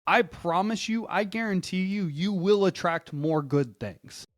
I promise you, I guarantee you, you will attract more good things.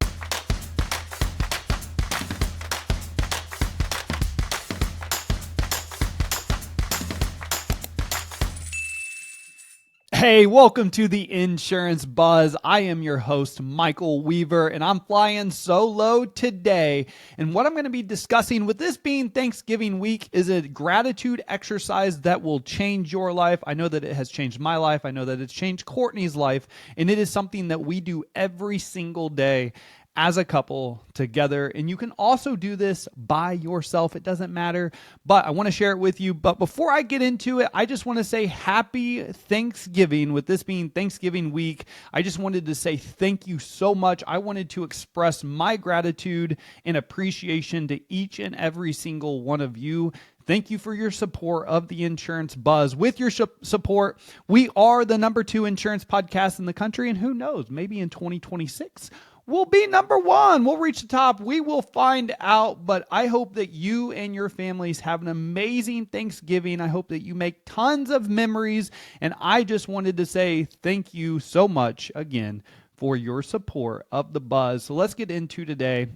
Hey, welcome to the Insurance Buzz. I am your host, Michael Weaver, and I'm flying solo today. And what I'm going to be discussing with this being Thanksgiving week is a gratitude exercise that will change your life. I know that it has changed my life. I know that it's changed Courtney's life. And it is something that we do every single day as a couple together. And you can also do this by yourself. It doesn't matter, but I want to share it with you. But before I get into it, I just want to say happy Thanksgiving. With this being Thanksgiving week, I just wanted to say thank you so much. I wanted to express my gratitude and appreciation to each and every single one of you. Thank you for your support of the Insurance Buzz. With your support, we are the #2 insurance podcast in the country. And who knows, maybe in 2026, we'll be #1. We'll reach the top. We will find out. But I hope that you and your families have an amazing Thanksgiving. I hope that you make tons of memories. And I just wanted to say thank you so much again for your support of the Buzz. So let's get into today.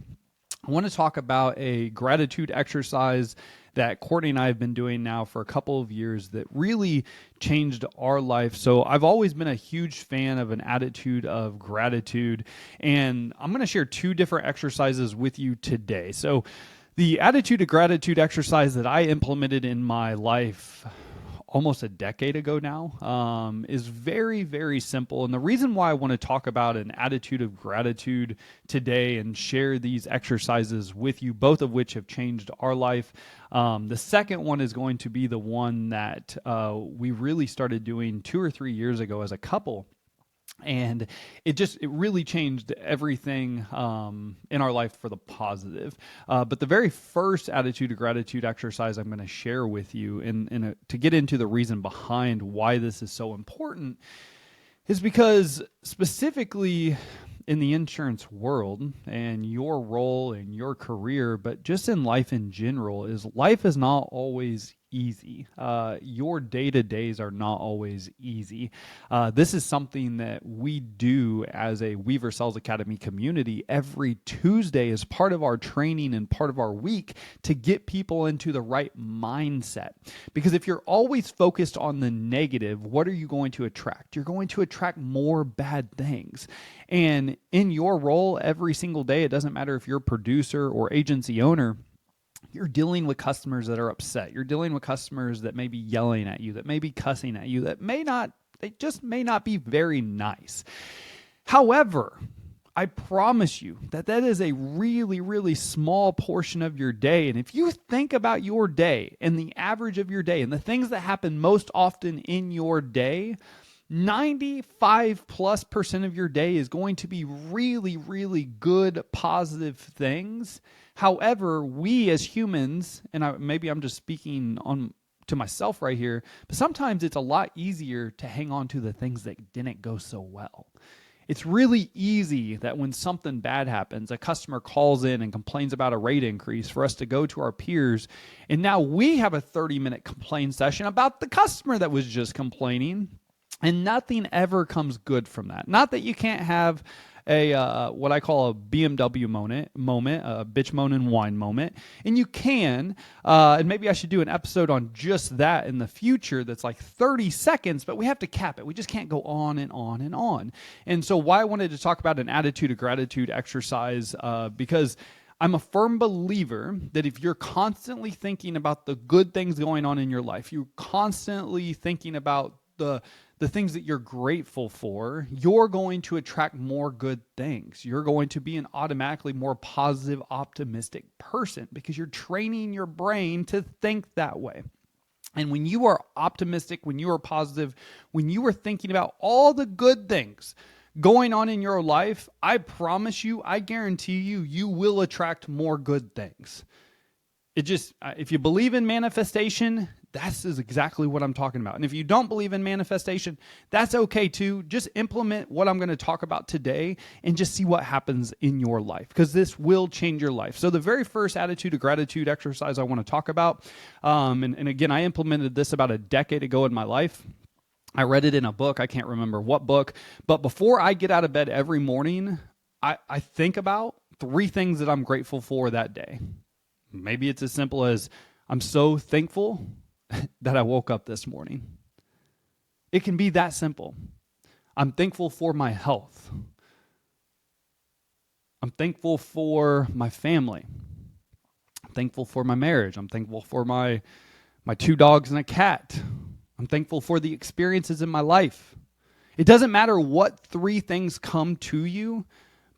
I want to talk about a gratitude exercise that Courtney and I have been doing now for a couple of years that really changed our life. So I've always been a huge fan of an attitude of gratitude, and I'm going to share 2 different exercises with you today. So the attitude of gratitude exercise that I implemented in my life almost a decade ago now is very, very simple. And the reason why I want to talk about an attitude of gratitude today and share these exercises with you, both of which have changed our life. The second one is going to be the one that we really started doing 2 or 3 years ago as a couple. And it really changed everything in our life for the positive. But the very first attitude of gratitude exercise I'm going to share with you to get into the reason behind why this is so important is because specifically in the insurance world and your role in your career, but just in life in general, is life is not always easy. Your day-to-days are not always easy. This is something that we do as a Weaver Sales Academy community every Tuesday as part of our training and part of our week to get people into the right mindset. Because if you're always focused on the negative, what are you going to attract? You're going to attract more bad things. And in your role every single day, it doesn't matter if you're a producer or agency owner, you're dealing with customers that are upset. You're dealing with customers that may be yelling at you, that may be cussing at you, they just may not be very nice. However, I promise you that is a really, really small portion of your day. And if you think about your day and the average of your day and the things that happen most often in your day, 95+% of your day is going to be really, really good, positive things. However, we as humans, and maybe I'm just speaking to myself right here, but sometimes it's a lot easier to hang on to the things that didn't go so well. It's really easy that when something bad happens, a customer calls in and complains about a rate increase, for us to go to our peers, and now we have a 30-minute complaint session about the customer that was just complaining, and nothing ever comes good from that. Not that you can't have what I call a BMW moment, a bitch moan and whine moment. And you can, and maybe I should do an episode on just that in the future that's like 30 seconds, but we have to cap it. We just can't go on and on and on. And so why I wanted to talk about an attitude of gratitude exercise, because I'm a firm believer that if you're constantly thinking about the good things going on in your life, you're constantly thinking about the things that you're grateful for, you're going to attract more good things. You're going to be an automatically more positive, optimistic person because you're training your brain to think that way. And when you are optimistic, when you are positive, when you are thinking about all the good things going on in your life, I promise you, I guarantee you, you will attract more good things. If you believe in manifestation, that's exactly what I'm talking about. And if you don't believe in manifestation, that's okay too. Just implement what I'm going to talk about today and just see what happens in your life, because this will change your life. So the very first attitude of gratitude exercise I want to talk about, and again, I implemented this about a decade ago in my life. I read it in a book. I can't remember what book. But before I get out of bed every morning, I think about 3 things that I'm grateful for that day. Maybe it's as simple as I'm so thankful that I woke up this morning. It can be that simple. I'm thankful for my health. I'm thankful for my family. I'm thankful for my marriage. I'm thankful for my 2 dogs and a cat. I'm thankful for the experiences in my life. It doesn't matter what 3 things come to you,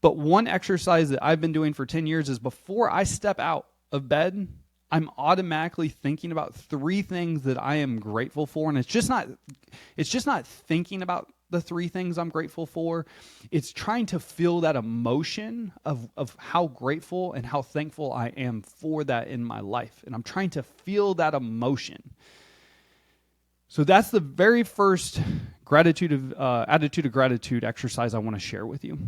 but one exercise that I've been doing for 10 years is before I step out of bed, I'm automatically thinking about 3 things that I am grateful for. And it's just not thinking about the 3 things I'm grateful for. It's trying to feel that emotion of how grateful and how thankful I am for that in my life. And I'm trying to feel that emotion. So that's the very first attitude of gratitude exercise I want to share with you.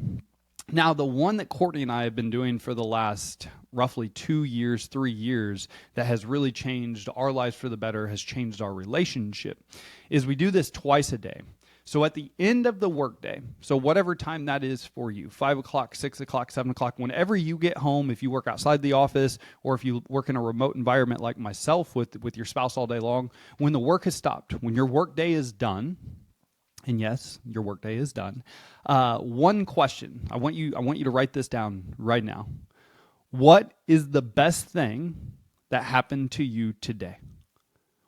Now, the one that Courtney and I have been doing for the last roughly 2 years, 3 years, that has really changed our lives for the better, has changed our relationship, is we do this twice a day. So at the end of the workday, so whatever time that is for you, 5 o'clock, 6 o'clock, 7 o'clock, whenever you get home, if you work outside the office or if you work in a remote environment like myself with your spouse all day long, when the work has stopped, when your workday is done, and yes, your workday is done, one question, I want you to write this down right now. What is the best thing that happened to you today?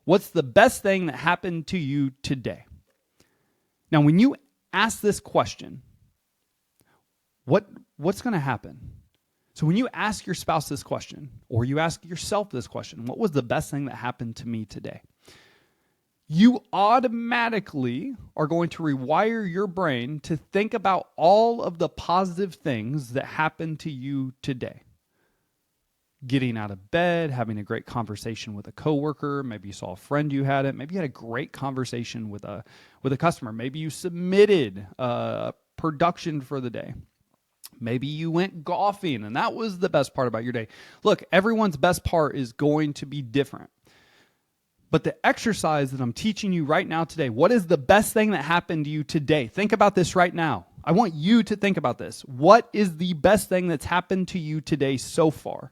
What's the best thing that happened to you today? Now, when you ask this question, what's going to happen? So when you ask your spouse this question, or you ask yourself this question, what was the best thing that happened to me today? You automatically are going to rewire your brain to think about all of the positive things that happened to you today. Getting out of bed, having a great conversation with a coworker, maybe you saw a friend you hadn't, maybe you had a great conversation with a customer, maybe you submitted a production for the day. Maybe you went golfing and that was the best part about your day. Look, everyone's best part is going to be different. But the exercise that I'm teaching you right now today, what is the best thing that happened to you today? Think about this right now. I want you to think about this. What is the best thing that's happened to you today so far?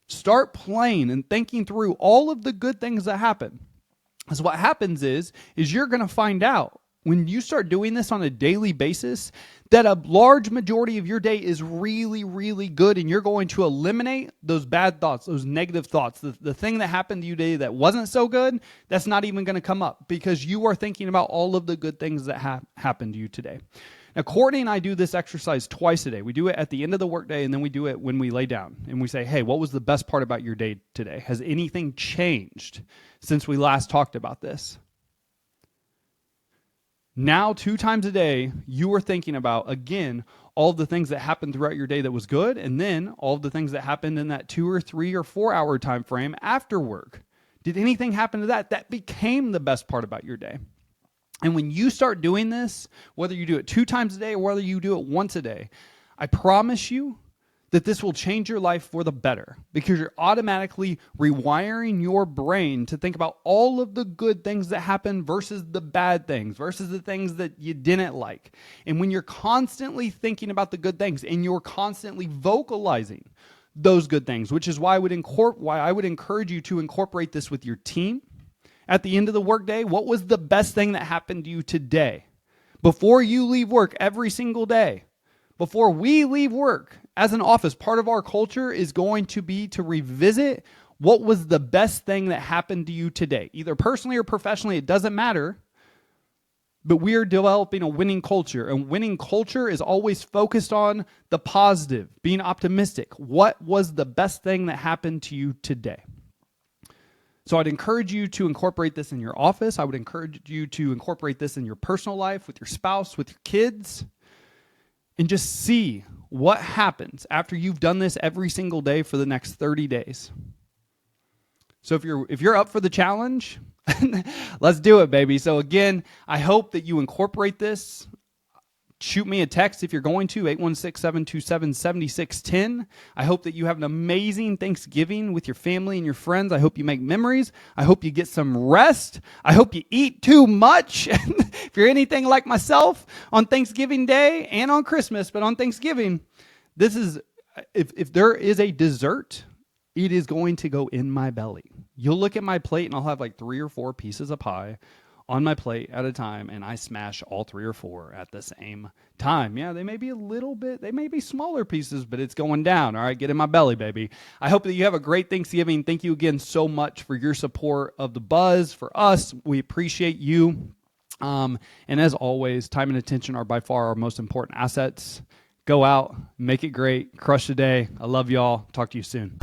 Start playing and thinking through all of the good things that happen. Because what happens is you're going to find out when you start doing this on a daily basis that a large majority of your day is really, really good, and you're going to eliminate those bad thoughts, those negative thoughts. The thing that happened to you today that wasn't so good, that's not even going to come up because you are thinking about all of the good things that happened to you today. Now, Courtney and I do this exercise twice a day. We do it at the end of the workday, and then we do it when we lay down. And we say, hey, what was the best part about your day today? Has anything changed since we last talked about this? Now, 2 times a day, you are thinking about, again, all of the things that happened throughout your day that was good, and then all of the things that happened in that 2 or 3 or 4 hour time frame after work. Did anything happen to that? That became the best part about your day. And when you start doing this, whether you do it 2 times a day or whether you do it once a day, I promise you that this will change your life for the better because you're automatically rewiring your brain to think about all of the good things that happen versus the bad things, versus the things that you didn't like. And when you're constantly thinking about the good things and you're constantly vocalizing those good things, which is why I would encourage you to incorporate this with your team. At the end of the workday, what was the best thing that happened to you today? Before you leave work every single day, before we leave work as an office, part of our culture is going to be to revisit what was the best thing that happened to you today, either personally or professionally, it doesn't matter. But we are developing a winning culture, and winning culture is always focused on the positive, being optimistic. What was the best thing that happened to you today? So I'd encourage you to incorporate this in your office. I would encourage you to incorporate this in your personal life, with your spouse, with your kids, and just see what happens after you've done this every single day for the next 30 days. So if you're up for the challenge, let's do it, baby. So again, I hope that you incorporate this. Shoot me a text if you're going to, 816-727-7610. I hope that you have an amazing Thanksgiving with your family and your friends. I hope you make memories. I hope you get some rest. I hope you eat too much. If you're anything like myself, on Thanksgiving Day and on Christmas, but on Thanksgiving, this is, if there is a dessert, it is going to go in my belly. You'll look at my plate and I'll have like 3 or 4 pieces of pie on my plate at a time, and I smash all 3 or 4 at the same time. Yeah, they may be they may be smaller pieces, but it's going down. All right, get in my belly, baby. I hope that you have a great Thanksgiving. Thank you again so much for your support of the Buzz. For us, we appreciate you. And as always, time and attention are by far our most important assets. Go out, make it great, crush the day. I love y'all. Talk to you soon.